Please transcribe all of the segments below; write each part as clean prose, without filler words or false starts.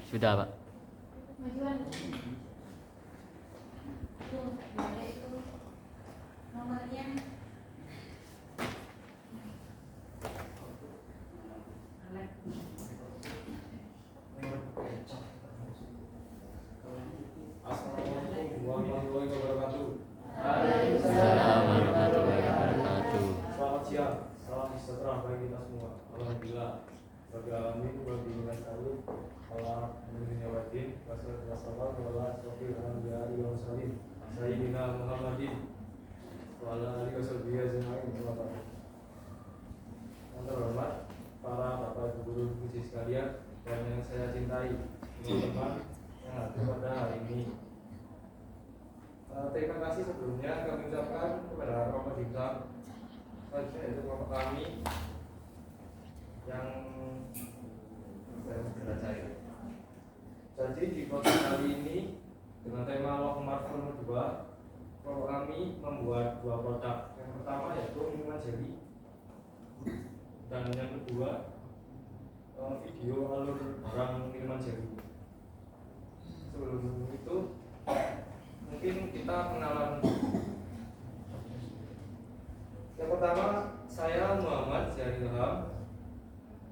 Sudah, Pak. Majuan. Tuh, boleh itu nomornya. Assalamualaikum warahmatullahi wabarakatuh. Assalamualaikum warahmatullahi wabarakatuh. Selamat siang, salam sejahtera bagi kita semua. Alhamdulillah. Bagi alamin, bagi nasalu, Allah menjadinya wajib. Wassalamualaikum warahmatullahi wabarakatuh. Sayyidina Muhammadin wa ala alihi washabihi ajma'in. Yang terhormat para bapak ibu guru musik sekalian dan yang saya cintai, teman-teman yang hadir pada hari ini. Terima kasih sebelumnya kami ucapkan kepada Bapak Dikta, yaitu Bapak kami yang saya baca ya. Jadi di podcast kali ini dengan tema Law Marvel nomor 2, Bapak kami membuat dua produk. Yang pertama yaitu minuman jelly, dan yang kedua video alur barang minuman jelly. Sebelum itu mungkin kita kenalan. Yang pertama, saya Muhammad Zahri Ilham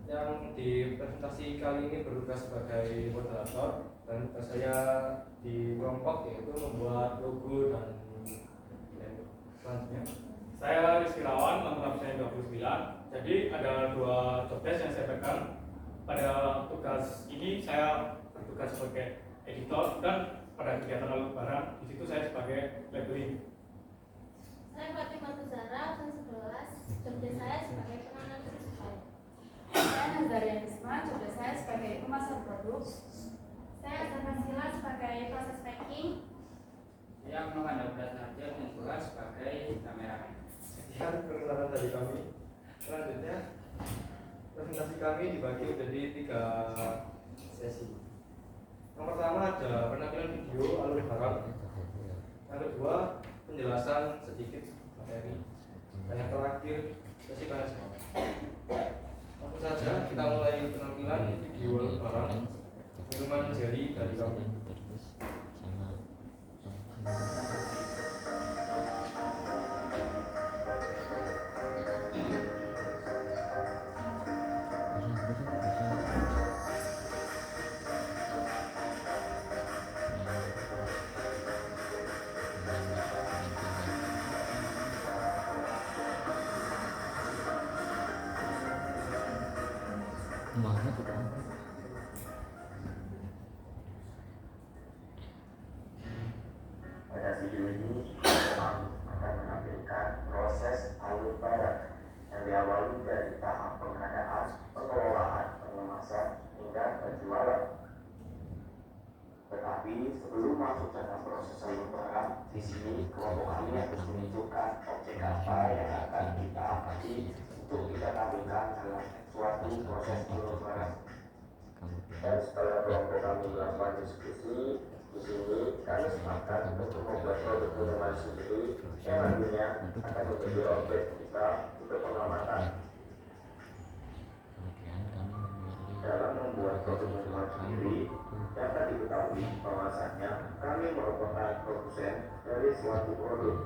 yang di presentasi kali ini bertugas sebagai moderator, dan tugas saya di kelompok yaitu membuat logo dan selanjutnya. Saya Rizky Rawan, nomor absen 29. Jadi ada dua jobdesk yang saya pegang. Pada tugas ini saya bertugas sebagai editor, dan pada kegiatan lalu barang di situ saya sebagai labeling. Saya Fatimah Tuzara, absen 11. Jobdesk saya sebagai penganalisis file. Saya Nazaria Risma, jobdesk saya sebagai pemasar produk. Saya Azhar Sila sebagai proses packing. Yang mengandalkan Nadia dan Tuhan sebagai kameramen. Sekian perkenalan dari kami. Selanjutnya presentasi kami dibagi menjadi 3 sesi. Yang pertama ada penampilan video alur barang. Yang kedua penjelasan sedikit materi. Dan yang terakhir sesi tanya jawab. Langsung saja kita mulai penampilan video alur barang minuman jelly dari kami. Pada video ini kami akan menampilkan proses alur barang yang diawali dari tahap pengadaan, pengelolaan, pengemasan hingga penjualan. Tetapi sebelum masuk dalam proses alur barang, di sini kelompok kami harus menunjukkan objek apa yang akan kita amati untuk kita tampilkan dalam suatu proses alur barang. Dan setelah kelompok kami melakukan diskusi, di sini kami sepakat untuk membuat produk minuman sendiri yang nantinya akan menjadi objek kita untuk pengamatan. Dalam membuat produk minuman sendiri, dapat diketahui bahwasannya kami merupakan produsen dari suatu produk.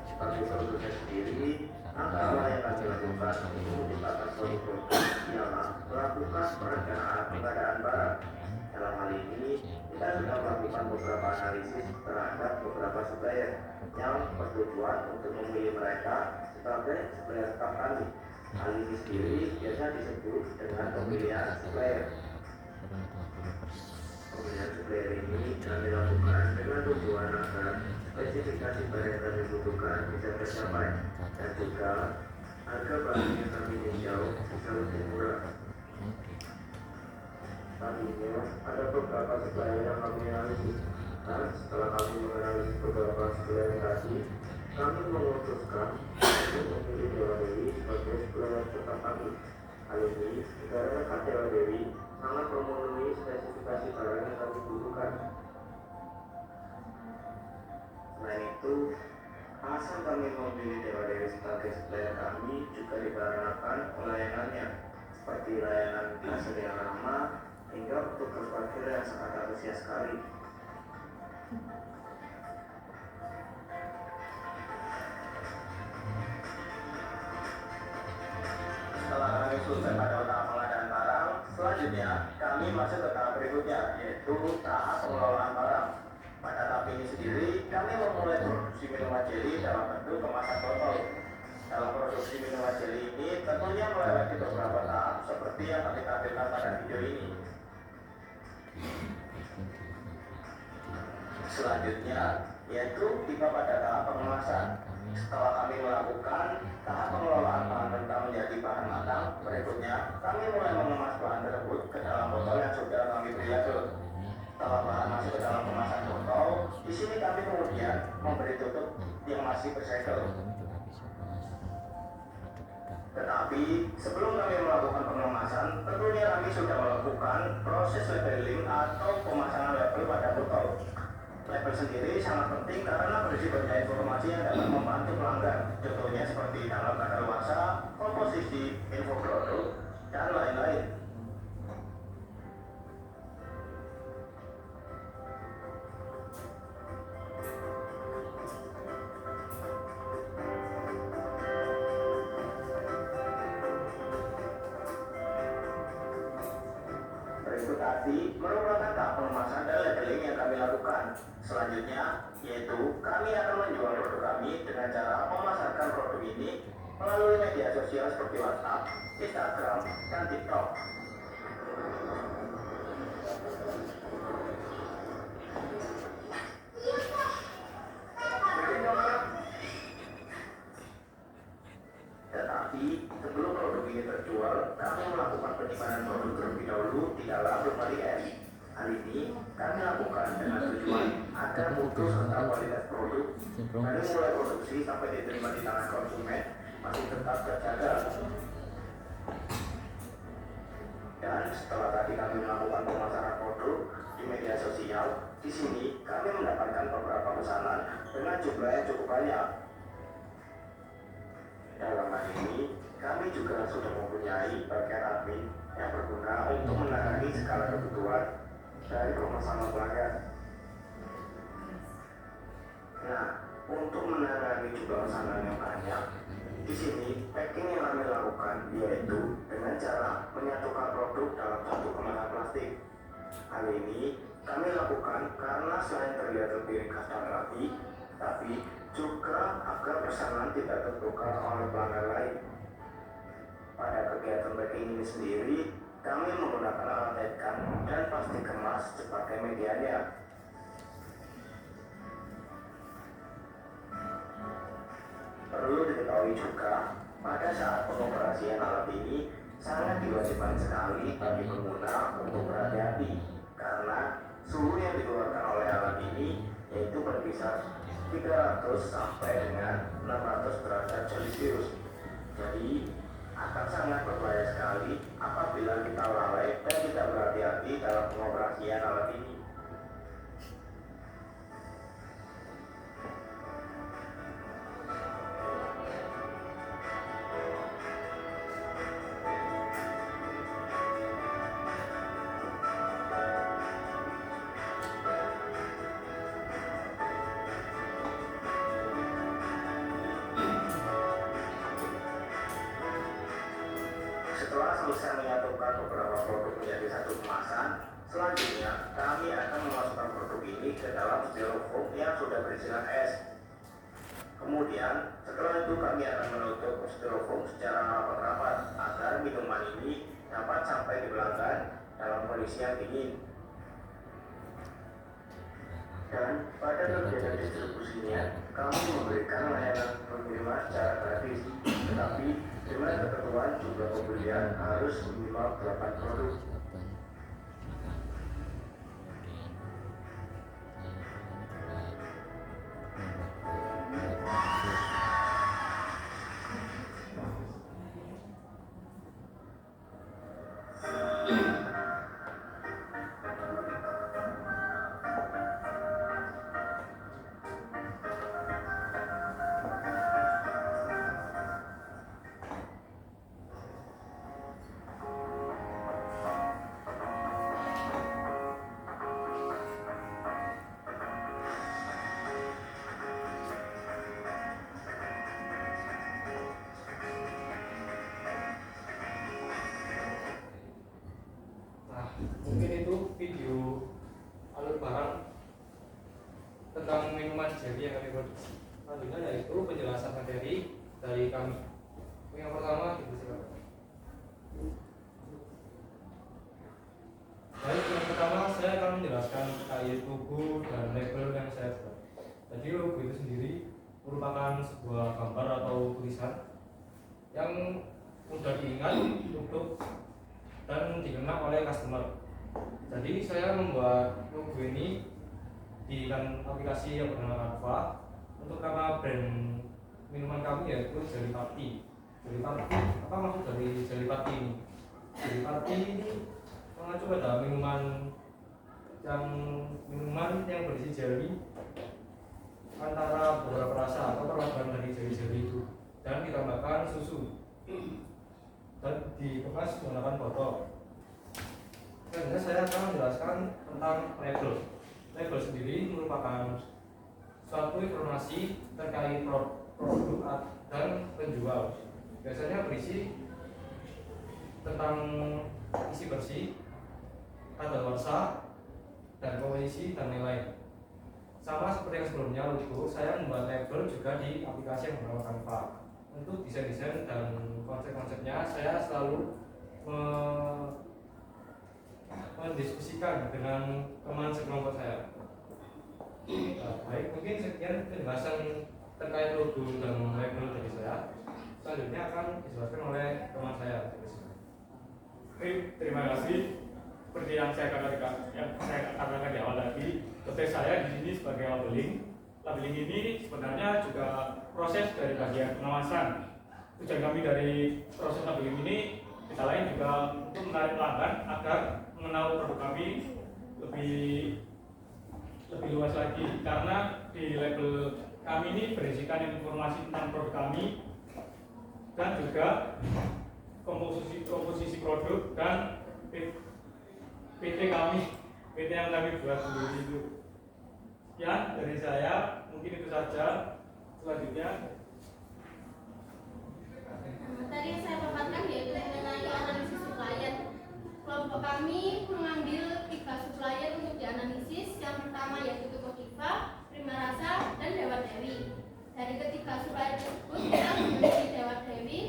Sebagai produsen sendiri, apa yang kami lakukan untuk menciptakan suatu produk ialah melakukan perencanaan pengadaan barang. Dalam hal ini, kita sudah melakukan beberapa analisis terhadap beberapa supplier yang bertujuan untuk memilih mereka sebagai supplier tetap kami. Hal ini sendiri biasa disebut dengan pemilihan supplier. Pemilihan supplier ini kami lakukan dengan tujuan agar spesifikasi barang yang kami butuhkan bisa tercapai, dan juga harga barang yang kami tinjau bisa lebih murah. Selanjutnya ada beberapa supplier yang kami analisis, dan setelah kami menganalisis beberapa supplier tadi, kami memutuskan untuk memilih Dewa Dewi sebagai supplier tetap kami. Hal ini dikarenakan Dewa Dewi sangat memenuhi spesifikasi barang yang kami butuhkan. Selain itu, alasan kami memilih Dewa Dewi sebagai supplier kami juga dikarenakan pelayanannya. seperti layanan kasir yang ramah hingga petugas parkir yang sangat antusias sekali. Setelah kami selesai pada tahap pengadaan barang, selanjutnya kami masuk ke tahap berikutnya, yaitu tahap pengelolaan barang. Pada tahap ini sendiri, kami memulai produksi minuman jeli dalam bentuk kemasan botol. Dalam produksi minuman jeli ini tentunya melewati beberapa tahap seperti yang kami tampilkan pada video ini. Selanjutnya, yaitu tiba pada tahap pengemasan. Setelah kami melakukan tahap pengelolaan bahan mentah menjadi bahan matang, berikutnya kami mulai mengemas bahan tersebut ke dalam botol yang sudah kami beri label. Setelah bahan masuk ke dalam kemasan botol, di sini kami kemudian memberi tutup yang masih bersegel. Tetapi sebelum kami melakukan pengemasan, tentunya kami sudah melakukan proses labeling atau pemasangan label pada botol. Label sendiri sangat penting karena berisi banyak informasi yang dapat membantu pelanggan. Contohnya seperti dalam kadaluarsa, komposisi, info produk, dan lain-lain. Berikut tadi merupakan tahap pengemasan dan labeling yang kami lakukan. Selanjutnya, yaitu kami akan menjual produk kami dengan cara memasarkan produk ini melalui media sosial seperti WhatsApp, Instagram, dan TikTok. Tetapi sebelum produk ini terjual, kami melakukan penyimpanan produk terlebih dahulu di dalam lemari es. Hal ini kami lakukan dengan tujuan agar mutu serta kualitas produk dari mulai produksi sampai diterima di tangan konsumen masih tetap terjaga. Dan setelah tadi kami melakukan pemasaran produk di media sosial, di sini kami mendapatkan beberapa pesanan dengan jumlah yang cukup banyak. Dalam hal ini, kami juga sudah mempunyai bagian admin yang berguna untuk menangani segala kebutuhan dari pemesanan pelanggan. Nah, untuk menangani jumlah pesanan yang banyak, di sini packing yang kami lakukan yaitu dengan cara menyatukan produk dalam satu kemasan plastik. Hal ini kami lakukan karena selain terlihat lebih ringkas dan rapi, tapi juga agar pesanan tidak tertukar oleh pelanggan lain. Pada kegiatan packing ini sendiri, kami menggunakan alat tekan dan plastik kemas sebagai medianya. Perlu diketahui juga, pada saat pengoperasian alat ini sangat diwajibkan sekali bagi pengguna untuk berhati-hati karena suhu yang dikeluarkan oleh alat ini yaitu berkisar 300 sampai dengan 600 derajat Celcius. Jadi akan sangat berbahaya sekali apabila kita lalai dan tidak berhati-hati dalam pengoperasian alat ini. Setelah selesai menyatukan beberapa produk menjadi satu kemasan, selanjutnya kami akan memasukkan produk ini ke dalam styrofoam yang sudah berisikan es. Kemudian, setelah itu kami akan menutup styrofoam secara rapat-rapat agar minuman ini dapat sampai di pelanggan dalam kondisi yang dingin. Dan pada kegiatan distribusinya, kami memberikan layanan pengiriman secara gratis. Tetapi dengan ketentuan jumlah pembelian harus minimal 8 produk. sendiri merupakan sebuah gambar atau tulisan yang mudah diingat untuk dan dikenal oleh customer. Jadi saya membuat logo ini di aplikasi yang bernama Canva untuk nama brand minuman kami, yaitu Jelly Party. Jelly Party, apa maksud dari Jelly Party ini? Jelly Party ini mengacu pada minuman yang berisi jelly antara beberapa rasa atau perpaduan dari jelly itu, dan ditambahkan susu dan dikemas menggunakan botol. Selanjutnya saya akan menjelaskan tentang label. Label sendiri merupakan suatu informasi terkait produk dan penjual. Biasanya berisi tentang isi bersih, kadaluarsa, dan komposisi dan lain-lain. Sama seperti yang sebelumnya logo, saya membuat label juga di aplikasi yang bernama Canva. Untuk desain-desain dan konsep-konsepnya saya selalu mendiskusikan dengan teman sekelompok saya. Baik, mungkin sekian penjelasan terkait logo dan label dari saya. Selanjutnya akan dijelaskan oleh teman saya. Oke, terima kasih. Seperti yang saya katakan di awal tadi, tugas saya di sini sebagai labeling. Labeling ini sebenarnya juga proses dari bagian pengawasan. Tujuan kami dari proses labeling ini kita lain juga untuk menarik pelanggan agar mengenal produk kami lebih luas lagi, karena di label kami ini berisikan informasi tentang produk kami dan juga komposisi produk dan PT yang kami buat sendiri itu. Ya, dari saya mungkin itu saja. Selanjutnya Tadi yang saya paparkan yaitu mengenai analisis supplier. Kelompok kami mengambil 3 supplier untuk dianalisis. Yang pertama yaitu Kofifa, Prima Rasa, dan Dewa Dewi. Dari ketiga supplier tersebut kita memilih Dewa Dewi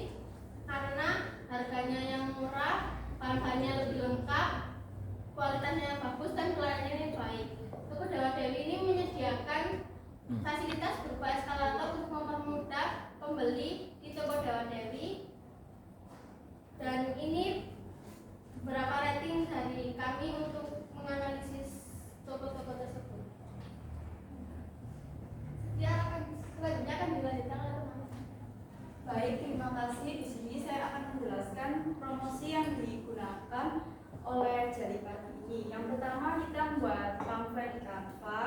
karena harganya yang murah, bahan-bahannya lebih lengkap, kualitasnya yang bagus, dan pelayanannya yang baik. Toko Dewa Dewi ini menyediakan fasilitas berupa eskalator untuk mempermudah pembeli di toko Dewa Dewi. Dan ini berapa rating dari kami untuk menganalisis toko-toko tersebut. Selanjutnya akan dilanjutkan oleh teman-teman. Baik, terima kasih. Di sini saya akan menjelaskan promosi yang digunakan oleh Jelly Party ini. Yang pertama kita membuat pamflet di Canva,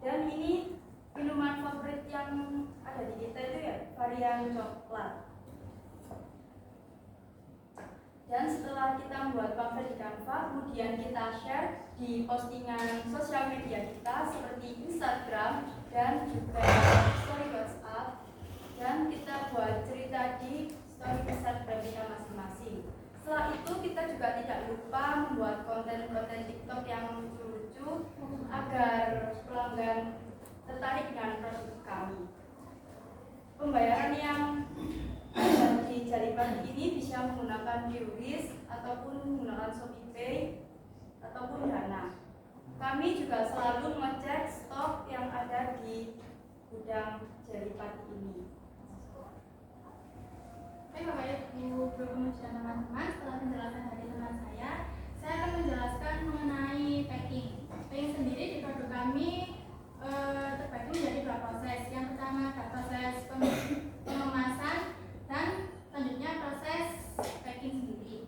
dan ini minuman favorit yang ada di kita itu ya varian coklat. Dan setelah kita membuat pamflet di Canva, kemudian kita share di postingan sosial media kita seperti Instagram dan juga story WhatsApp, dan kita buat cerita di story Instagram kita masing-masing. Setelah itu kita juga tidak lupa membuat konten-konten TikTok yang lucu-lucu agar pelanggan tertarik dengan produk kami. Pembayaran yang ada di Jelly Party ini bisa menggunakan QRIS ataupun menggunakan ShopeePay ataupun Dana. Kami juga selalu mengecek stok yang ada di gudang Jelly Party ini. Oke, Bapak Ibu Guru dan teman-teman, setelah penjelasan dari teman saya akan menjelaskan mengenai packing. Packing sendiri di produk kami terbagi menjadi 2 proses. Yang pertama adalah proses pengemasan dan selanjutnya proses packing sendiri.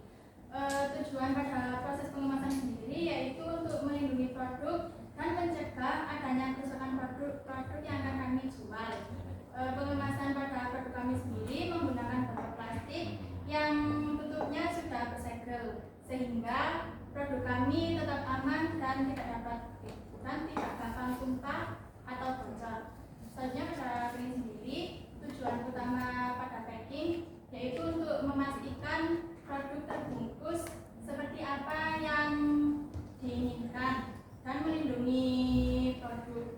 Tujuan pada proses pengemasan sendiri yaitu untuk melindungi produk dan mencegah adanya kerusakan produk yang akan kami jual. Pengemasan pada produk kami sendiri menggunakan botol plastik yang bentuknya sudah bersegel sehingga produk kami tetap aman dan tidak gampang tumpah atau bocor. Selanjutnya pada packing sendiri, tujuan utama pada packing yaitu untuk memastikan produk terbungkus seperti apa yang diinginkan dan melindungi produk.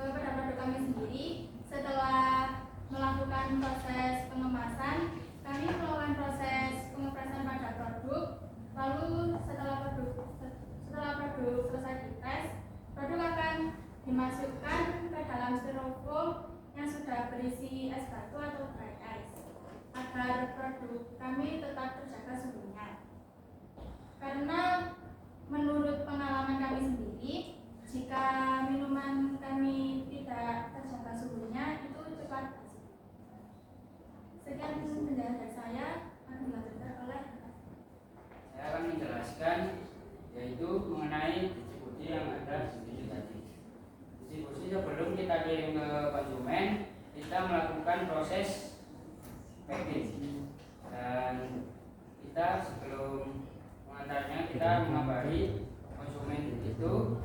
Pada produk kami sendiri, setelah melakukan proses pengemasan, kami melakukan proses pengepresan pada produk. Lalu setelah produk selesai dites, produk akan dimasukkan ke dalam berisi es batu atau dry ice agar produk kami tetap terjaga suhunya. Karena menurut pengalaman kami sendiri, jika minuman kami tidak terjaga suhunya itu cepat basi. Sekian penjelasan dari saya, akan dilanjutkan oleh Saya akan menjelaskan yaitu mengenai distribusi yang ada di sini tadi. Distribusi sebelum kita kirim ke konsumen, kita melakukan proses packing, dan kita sebelum mengantarnya kita mengabari konsumen itu,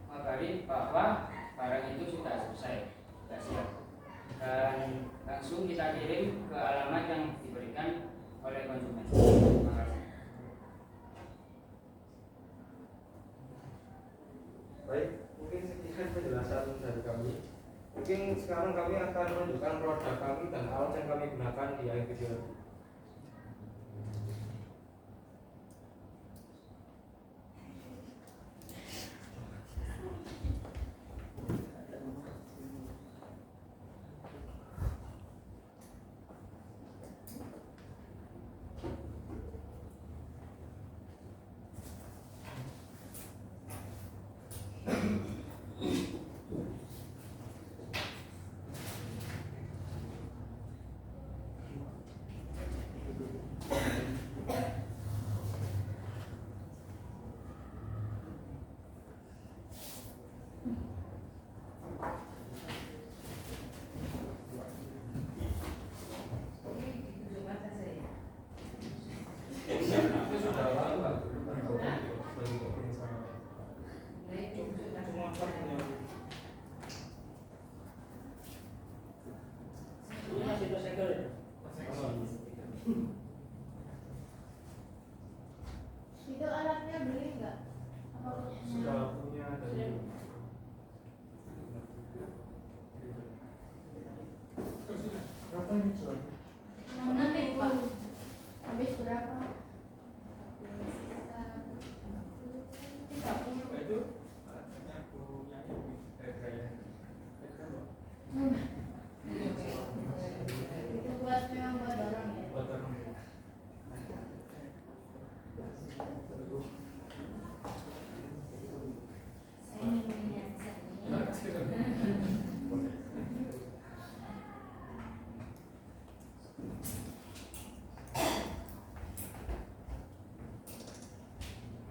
mengabari bahwa barang itu sudah selesai, sudah siap, dan langsung kita kirim ke alamat yang diberikan oleh konsumen. Terima kasih. Baik, mungkin sekian penjelasan dari kami. Mungkin sekarang kami akan menunjukkan produk kami dan alat yang kami gunakan di akhir video. itu alatnya beli nggak? Apa Sudah punya dari berapa ini jual? nanti Pak habis berapa? 30. Itu Itu buat memang buat orang ya. buat orang. Saya minumnya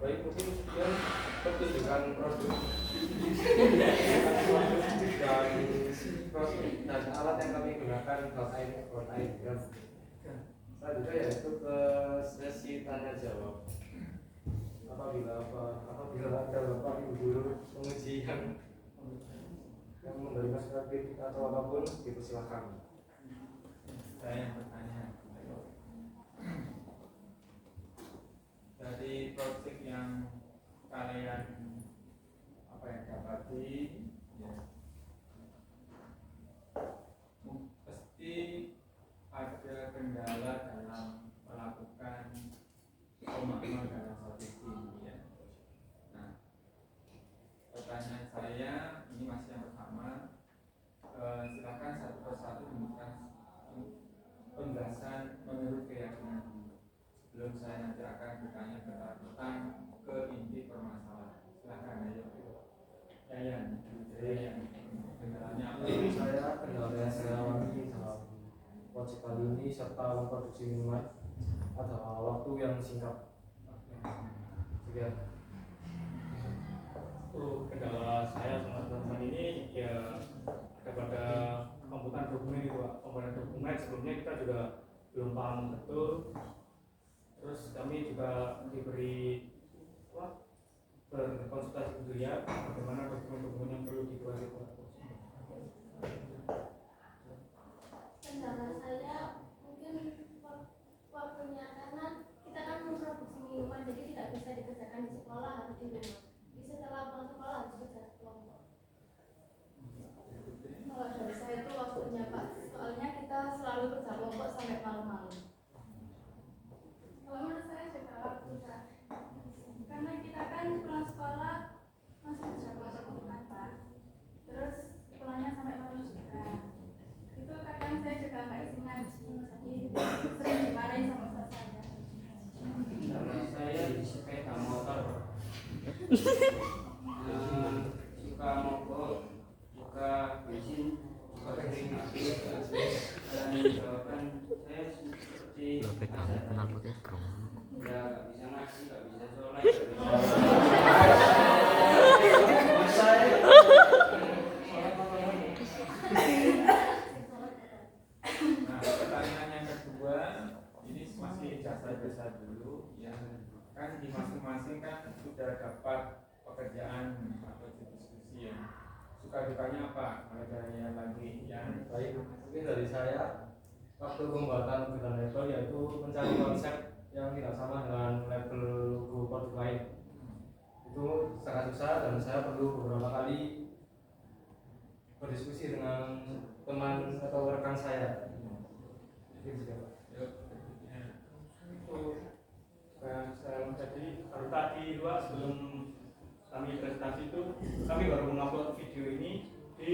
Baik, mungkin sekian pertunjukan produk dan alat yang kami gunakan buat item. Selanjutnya yaitu ke sesi tanya jawab. Apabila ada bapak ibu guru penguji yang menerima skripsi atau apapun, dipersilakan. Saya yang bertanya, dari project yang kalian dapati, ya, pasti ada kendala dalam melakukan pemahaman dalam subjek ini, ya. Nah, pertanyaan saya ini masih yang pertama, silakan satu persatu memberikan penjelasan menurut keyakinan sebelum saya nanti akan bertanya tentang ke inti permasalahan. Silakan ayo. Yayan, kendalanya apa? Jadi kendala yang saya alami dalam project kali ini serta memproduksi minuman ada waktu yang singkat. Sekian. Kendala saya sama teman-teman ini ya ada pada komponen dokumen itu Pak. Komponen dokumen sebelumnya kita juga belum paham betul. Terus kami juga diberi berkonsultasi dulu ya bagaimana dokumen-dokumen yang perlu diklarifikasi. kendala saya mungkin waktunya, karena kita kan memproduksi minuman jadi tidak bisa dikerjakan di sekolah, harus di rumah. Di setelah pulang sekolah harus kerja kelompok. Kalau dari saya itu waktunya Pak, soalnya kita selalu kerja kelompok sampai malam-malam. Kalau menurut saya juga waktu Pak, karena kita kan pulang sekolah masih kerja kelompok kan Pak. Terus pegangan kenal potnya bro. Ya nggak bisa ngaji, nggak bisa sholat, nggak bisa Nah, pertanyaan yang kedua, ini masih ijazah dulu ya. Kan di masing-masing kan sudah dapat pekerjaan atau diskusi ya. Suka dukanya apa? Kalau dari yang lagi yang Baik, mungkin dari saya waktu pembuatan bukan label yaitu mencari konsep yang tidak sama dengan label logo produk lain. Itu sangat susah dan saya perlu beberapa kali berdiskusi dengan teman atau rekan saya. Itu juga, Pak. yuk, berikutnya. Itu dan saya menjadi baru tadi juga sebelum kami presentasi itu kami baru mengupload video ini di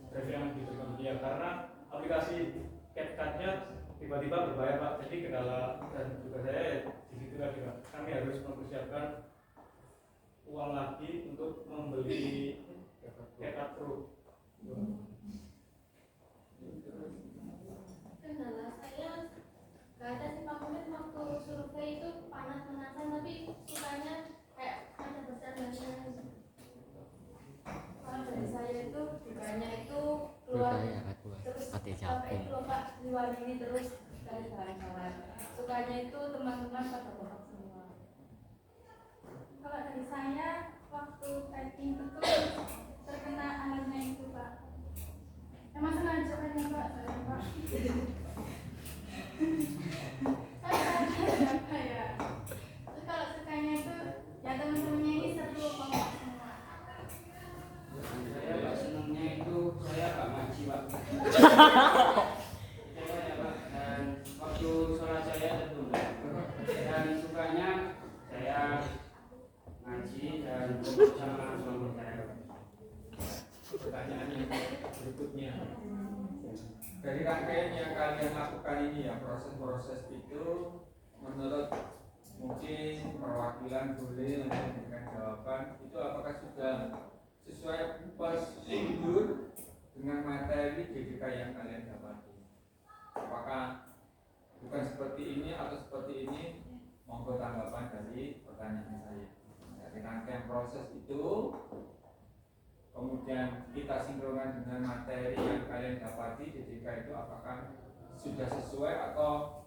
drive yang diberikan dia karena aplikasi CapCut-nya tiba-tiba berbayar Pak, jadi kendala dan juga saya di situ lagi Pak, kami harus mempersiapkan uang lagi untuk membeli CapCut Pro. Kendala saya gak ada sih Pak, mungkin waktu survei itu panas-panasan tapi sukanya kayak ada bercandanya. Kalau dari saya itu dukanya itu keluar terus Ate sampai Japung. itu loh Pak, luar ini terus dari jalan-jalan. Sukanya itu teman-teman pada bohong semua. Kalau dari saya waktu typing itu terkena alatnya itu Pak. Emang sengaja kan ya Pak? Saya Pak. Saya apa ya? Terus kalau sukanya itu ya teman-temannya ini seru kompak semua. Saya Pak senangnya itu saya Pak ngaji Pak. Saya ya Pak, dan waktu sholat saya tertunda. Dan sukanya saya ngaji dan sama suami saya. Pertanyaan yang berikutnya. Dari rangkaian yang kalian lakukan ini ya, proses-proses itu menurut mungkin perwakilan boleh memberikan jawaban itu apakah sudah sesuai prosedur dengan materi DDK yang kalian dapati? Apakah bukan seperti ini atau seperti ini? Monggo tanggapan dari pertanyaan saya. Dari rangkaian proses itu kemudian kita sinkronkan dengan materi yang kalian dapati DDK itu apakah sudah sesuai atau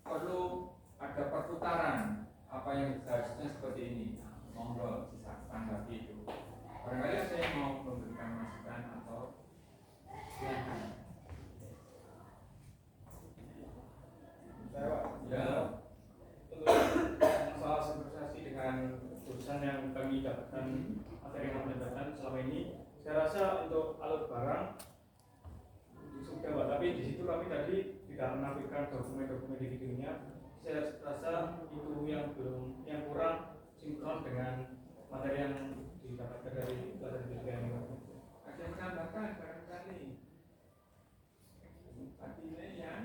perlu ada perputaran apa yang seharusnya seperti ini? Monggo bisa tanggapi itu. Barangkali ada yang mau memberikan masukan atau silakan. Saya Pak, Ya. untuk masalah sinkronisasi dengan jurusan yang kami dapatkan materi yang kami dapatkan selama ini, saya rasa untuk alat barang sudah Pak, tapi di situ kami tadi tidak menampilkan dokumen-dokumen di videonya. Saya rasa itu yang kurang sinkron dengan materi yang didapatkan dari pelajaran video ini. Ada yang menambahkan barangkali. Artinya yang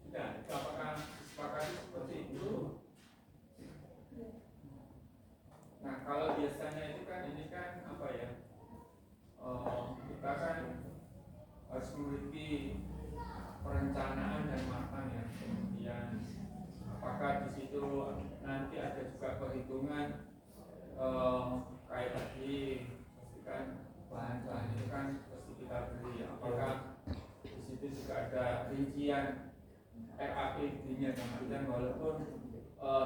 tidak, apakah disepakati seperti itu? Nah, kalau biasanya itu kan ini kan apa ya? Kita kan harus memiliki perencanaan dan matang ya. Kemudian apakah di situ nanti ada juga perhitungan kayak tadi pastikan bahan-bahan itu kan pasti kita beli. Apakah di situ juga ada rincian RAPD-nya, kemudian walaupun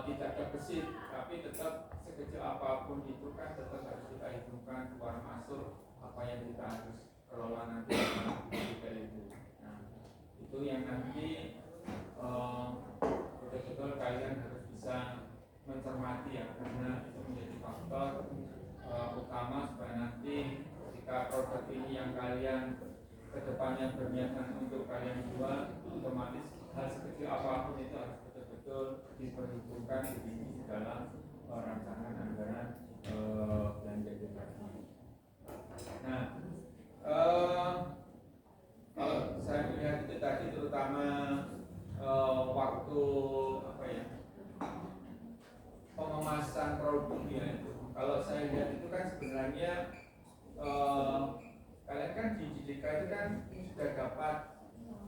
tidak terbesit, tapi tetap sekecil apapun itu kan tetap harus kita hitungkan keluar masuk apa yang kita harus kelola nanti itu. Nah, itu yang nanti betul-betul kalian harus bisa mencermati ya, karena itu menjadi faktor utama supaya nanti ketika produk ini yang kalian kedepannya berniatan untuk kalian jual, otomatis hal sekecil apapun itu harus betul-betul diperhitungkan di dalam rancangan anggaran belanja generasi. Nah, kalau saya melihat itu tadi terutama waktu apa ya pengemasan produknya itu, kalau saya lihat itu kan sebenarnya kalian kan di JDK itu kan sudah dapat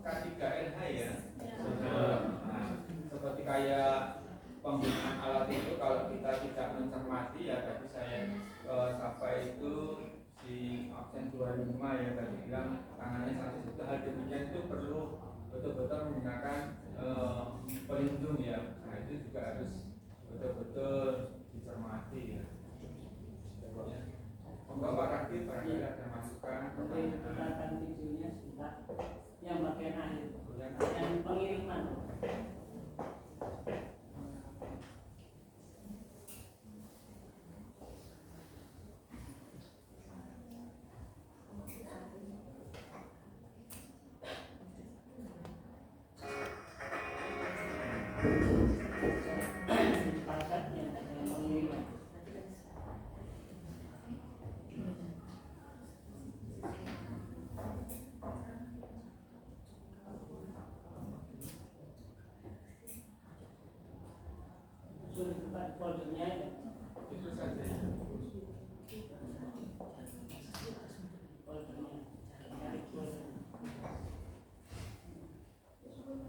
K3LH ya. Nah, seperti kayak penggunaan alat itu kalau kita tidak mencermati ya tadi saya sampai itu di absen 25 ya tadi bilang tangannya satu itu hal demikian itu perlu betul-betul menggunakan pelindung ya. Nah itu juga harus betul-betul dicermati ya. Bapak Rakib barangkali ada masukan. Oke, kita akan videonya sebentar. Yang bagian akhir, yang pengiriman. Foldernya ya. Itu saja. Foldernya.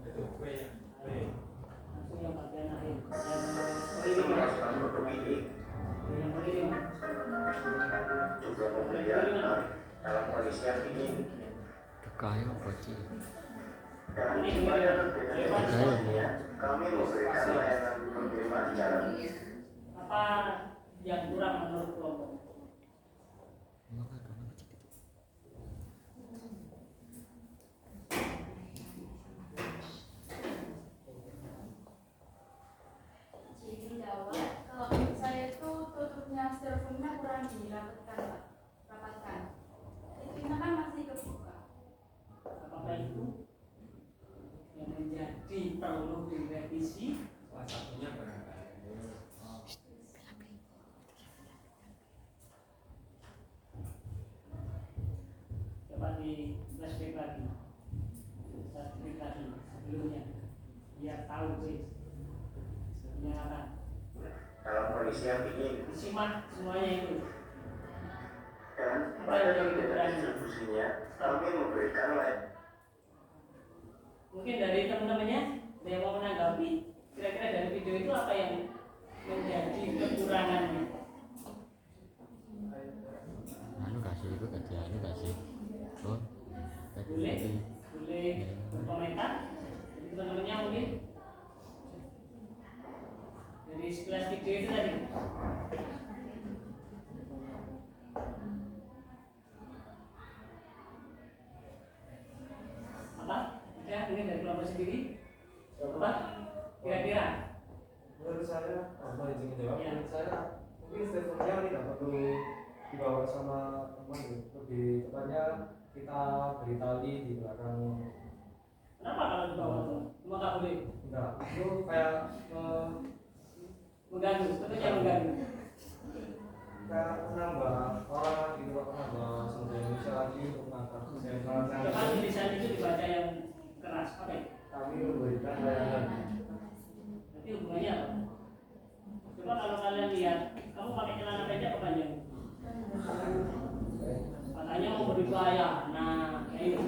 Itu B ya. B. Langsung yang bagian akhir. Tugaskan untuk ini Yang pengiriman. juga pemberian dalam kondisi yang ingin Kayu apa sih? dan pembayaran dengan kondisinya kami memberikan layanan pengiriman jalan. Apa yang kurang menurut kelompok? Jadi jawab, kalau menurut saya itu tutupnya styrofoamnya kurang dirapatkan, Pak. Rapatkan. Itunya kan masih kebuka. Apakah itu yang menjadi perlu direvisi? Salah satunya barangkali. Coba di flashback lagi. Flashback lagi sebelumnya. Biar tahu sih. Sebenarnya apa? Dalam kondisi yang ingin Disimak semuanya itu. dan pembayaran dengan distribusinya kami memberikan layanan. Mungkin dari teman-temannya ada yang mau menanggapi kira-kira dari video itu apa yang menjadi kekurangannya? Anu kasih itu kasih anu kasih. Oh. Boleh berkomentar. Jadi teman-temannya mungkin dari sekelas video itu tadi. Apa? Ya, mungkin dari kelompok sendiri. Apa? Kira-kira? Menurut saya, mau izin jawab. Ya. Menurut saya mungkin statementnya tidak perlu dibawa sama teman ya. Lebih tepatnya kita beri tali di belakang. Kenapa kalau dibawa tuh? Cuma nggak boleh Enggak, itu kayak mengganggu, tentunya mengganggu. kayak menambah orang gitu, menambah sumber Indonesia lagi untuk mengangkat sentral. Coba tulisan itu dibaca yang keras, oke? Kami memberikan layanan. Berarti hubungannya apa? Coba kalau kalian lihat, kamu pakai celana pendek apa panjang? Katanya mau beri pelayanan, kayak itu.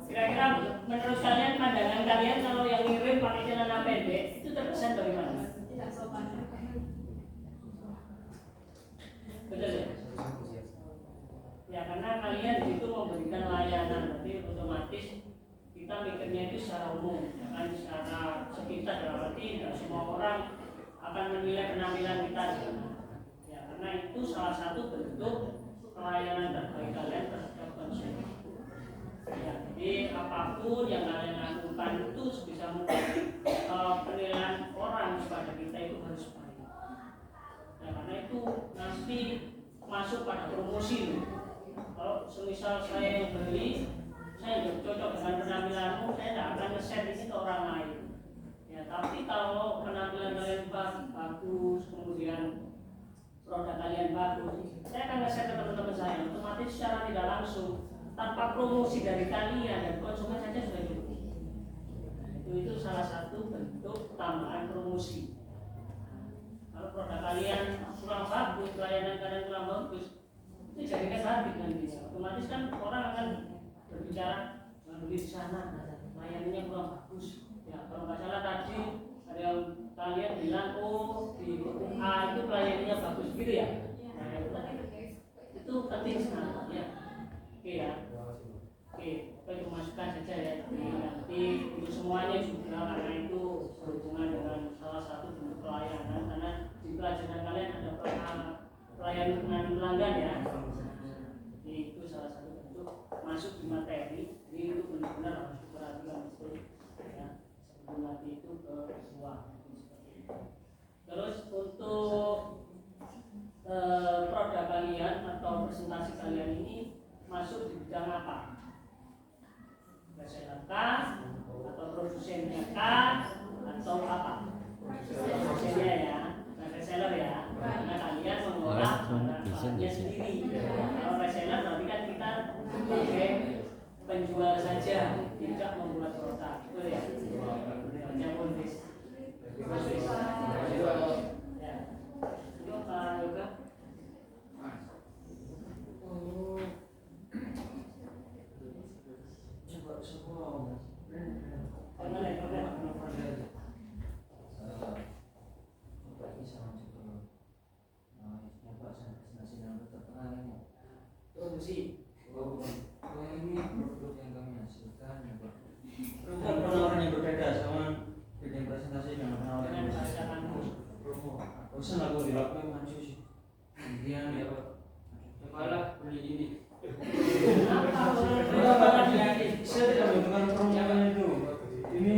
Kira-kira menurut kalian pandangan kalian kalau yang ngirim pakai celana pendek itu terkesan bagaimana? Tidak sopan. Betul ya? Ya karena kalian itu memberikan layanan, berarti otomatis kita mikirnya itu secara umum, ya kan secara sekitar, dalam arti tidak semua orang akan menilai penampilan kita. Ya karena itu salah satu bentuk pelayanan terbaik kalian terhadap konsumen. Ya, jadi apapun yang kalian lakukan itu sebisa mungkin penilaian orang kepada kita itu harus baik. Ya, karena itu nanti masuk pada promosi. Kalau semisal saya yang beli, saya tidak cocok dengan penampilanmu, saya tidak akan nge-share ini ke orang lain. Ya, tapi kalau penampilan kalian bagus, kemudian produk kalian bagus, saya akan nge-share ke teman-teman saya. Otomatis secara tidak langsung, tanpa promosi dari kalian dan konsumen saja sudah cukup. Itu salah satu bentuk tambahan promosi. Kalau produk kalian kurang bagus, pelayanan kalian kurang bagus, itu jadikan habis nanti. Otomatis kan orang akan berbicara beli di sana, layanannya kurang bagus. Ya kalau nggak salah tadi ada yang kalian bilang oh di A itu pelayanannya bagus gitu ya. Nah, itu penting sekali ya. Oke ya. Oke, itu masukan saja ya. Nanti untuk semuanya juga karena itu berhubungan dengan salah satu bentuk pelayanan karena di pelajaran kalian ada pelayanan pelanggan ya. Jadi itu salah satu bentuk masuk di materi. Jadi itu benar-benar harus diperhatikan betul ya. Sebelum nanti itu ke siswa. Terus untuk produk kalian atau presentasi kalian ini masuk di bidang apa? Reseller kah? Atau produsennya kah? Atau apa? Produsennya ya, bukan reseller ya. Karena kalian mengolah barang-barangnya sendiri. Kalau reseller berarti kan kita sebagai penjual saja, tidak membuat produk, betul ya? Hanya modis. Ya. Itu Pak Yoga. Produksi. Ini produk yang kami hasilkan ya Pak. Penawaran yang berbeda sama bikin presentasi dengan penawaran yang promo. Bosan aku dilakukan maju sih. Kemudian ya Pak. Cobalah beli ini. Saya tidak membutuhkan promonya itu. Ini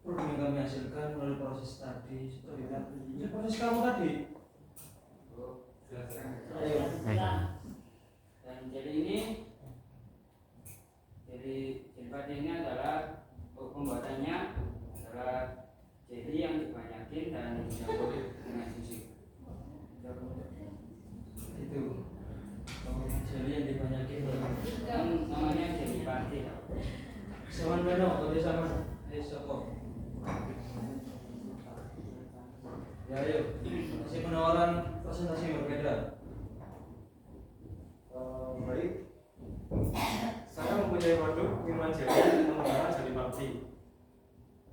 produk yang kami hasilkan melalui proses tadi seperti tadi. Ini proses kamu tadi. Ayo. Dan jadi ini jilbab ini adalah pembuatannya adalah jadi yang dibanyakin dan dicampur dengan susu. Itu jadi yang dibanyakin Namanya jadi party. sama Beno, kalau sama Soko. Ya ayo, kasih penawaran presentasi yang berbeda. Baik, saya mempunyai produk minuman jelly menggunakan jelly party.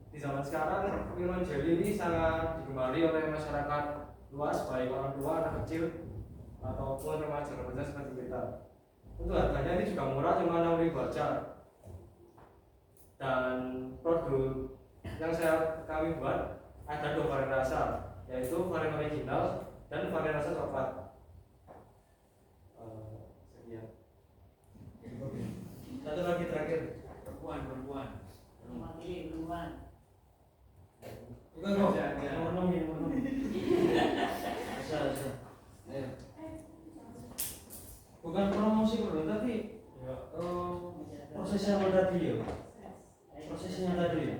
Di zaman sekarang minuman jelly ini sangat digemari oleh masyarakat luas, baik orang tua, anak kecil ataupun remaja-remaja seperti kita. Untuk harganya ini juga murah, cuma 6.000 aja. Dan produk yang kami buat ada 2 varian rasa, yaitu varian original dan varian rasa coklat. Sekian. Satu lagi terakhir. Perempuan. Bukan kok. Nomor 6. Bisa. Ayo. Bukan promosi bro, tapi prosesnya tadi ya. Prosesnya tadi ya.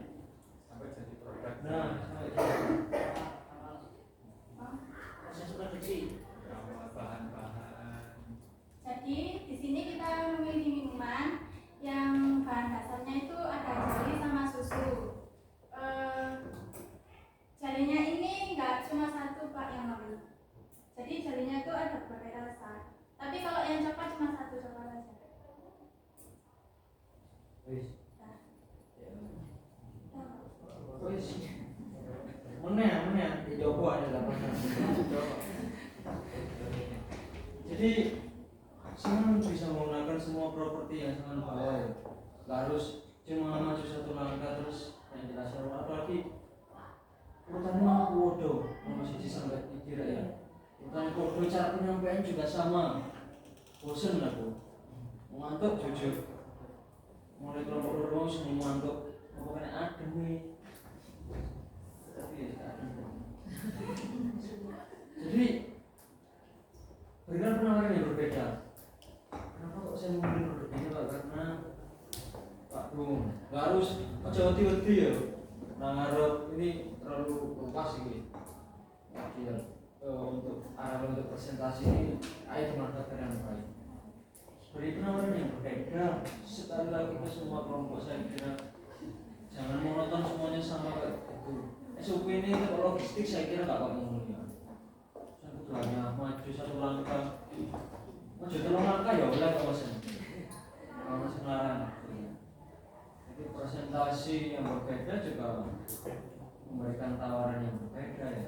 Sampai jadi produk. Nah, sampai jadi. Proses produksi. Bahan-bahan. Jadi di sini kita memilih minuman yang bahan dasarnya itu ada jeli sama susu. Jelinya ini nggak cuma satu Pak yang beli. Jadi jelinya itu ada berbagai rasa. Tapi kalau yang coklat cuma satu coklat saja. Wis. Mana dicoba adalah Jadi Sangat bisa menggunakan semua properti yang sangat bawah ya. Gak harus cuma maju satu langkah terus yang jelaskan apalagi urutannya bodoh nomor 1 sampai 3 ya. Urutan bodoh cara penyampaian juga sama. Bosen aku ngantuk jujur. Mulai kelompok dorong semua ngantuk. Pokoknya adem nih. Tapi ya adem. Jadi berikan penawaran yang berbeda. Kenapa kok saya memilih produk ini Pak? Karena Pak Bung, nggak harus aja wedi-wedi ya. Nah ngarep ini terlalu luas ini. Ya, untuk arah untuk presentasi ini, ayo dengan kata yang baik. Beri penawaran yang berbeda. Sekali lagi ke semua kelompok saya kira jangan monoton semuanya sama kayak itu. SOP ini untuk logistik saya kira nggak bakal mulia. Saya butuh hanya maju satu langkah. Maju 3 langkah ya oleh kawasan. Kawasan larang. presentasi yang berbeda juga memberikan tawaran yang berbeda ya.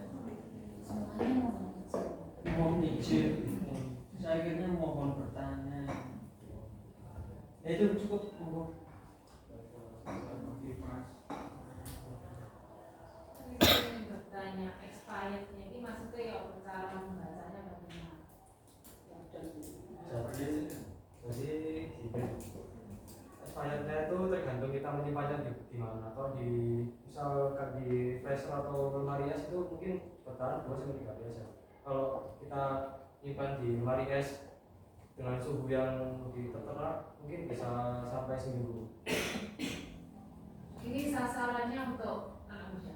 Mohon izin, saya akhirnya mohon bertanya. Ya, itu cukup mohon. Bertanya expirednya ini maksudnya ya cara membacanya bagaimana? Jadi expirednya itu tergantung kita menyimpannya di mana, atau di misal di freezer atau lemari es itu mungkin bertahan 2-3 hari aja. Kalau kita nyimpan di lemari es dengan suhu yang tertera mungkin bisa sampai seminggu. Ini sasarannya untuk anak muda.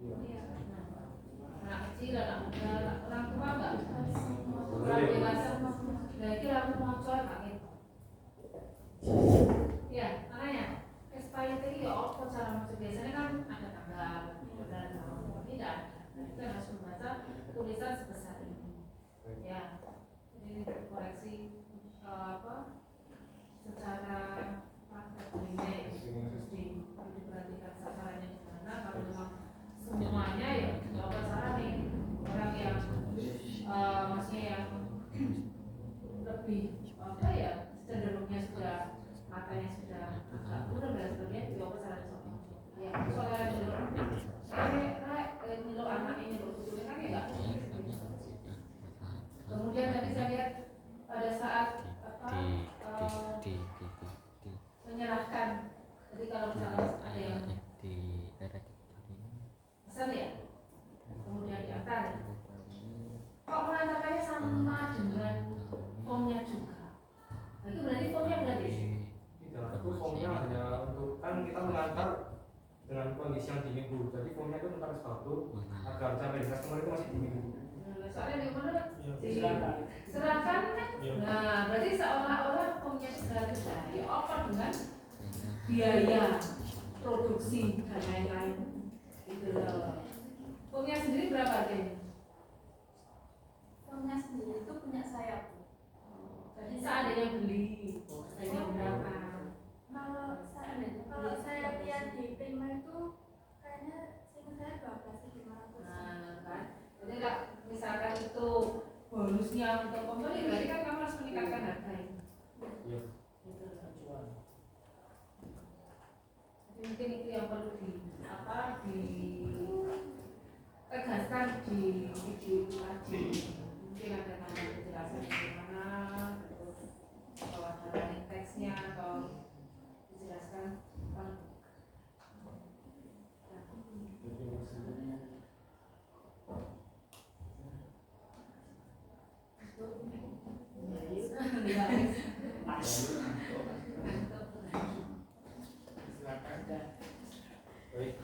Iya. Anak kecil, anak muda, orang tua enggak. Orang dewasa, nah itu aku mau coba kaget. Ya, makanya expired ini ya apa cara masuk, biasanya kan ada tanggal dan tidak. Kita harus membaca tulisan sebesar ini. Ya, jadi koreksi secara praktek ini harus diperhatikan sasarannya di mana. Kalau memang semuanya ya coba saran nih orang yang maksudnya yang lebih apa ya cenderungnya sudah matanya sudah agak kurang dan sebagainya juga saran soal ya soalnya nyelur anak ini betul kan ya nggak. Kemudian tadi saya lihat pada saat menyerahkan, jadi kalau misalnya ada yang pesan ya, kemudian diantar, kok menantarkannya sama dengan formnya juga? Nah, itu berarti formnya berarti? Tidak, itu formnya hanya untuk, kan kita mengantar dengan kondisi yang dingin dulu, jadi formnya itu tentang sepatu agar sampai di customer itu masih dingin dulu. Soalnya di mana diserahkan kan? Nah, berarti seolah-olah formnya sudah ada, ya apa dengan biaya produksi dan lain-lain itu loh. Formnya sendiri berapa harganya? Formnya sendiri itu punya saya. Jadi seandainya beli, harganya berapa? Kalau saya lihat di Prima itu kayaknya saya 12.500. Nah, kan? Jadi kalau misalkan itu bonusnya untuk pembeli, berarti kan kamu harus meningkatkan harganya. Iya. Gitu loh. Jadi mungkin itu yang perlu tegaskan di video itu tadi. Mungkin ada tambahan penjelasan bagaimana, terus kalau ada teksnya atau dijelaskan apa. Baik.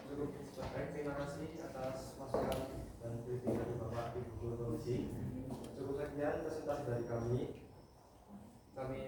Cukup sekian, terima kasih atas masukan dan briefing dari Bapak Ibu Guru Komisi. Cukup sekian presentasi dari kami. Kami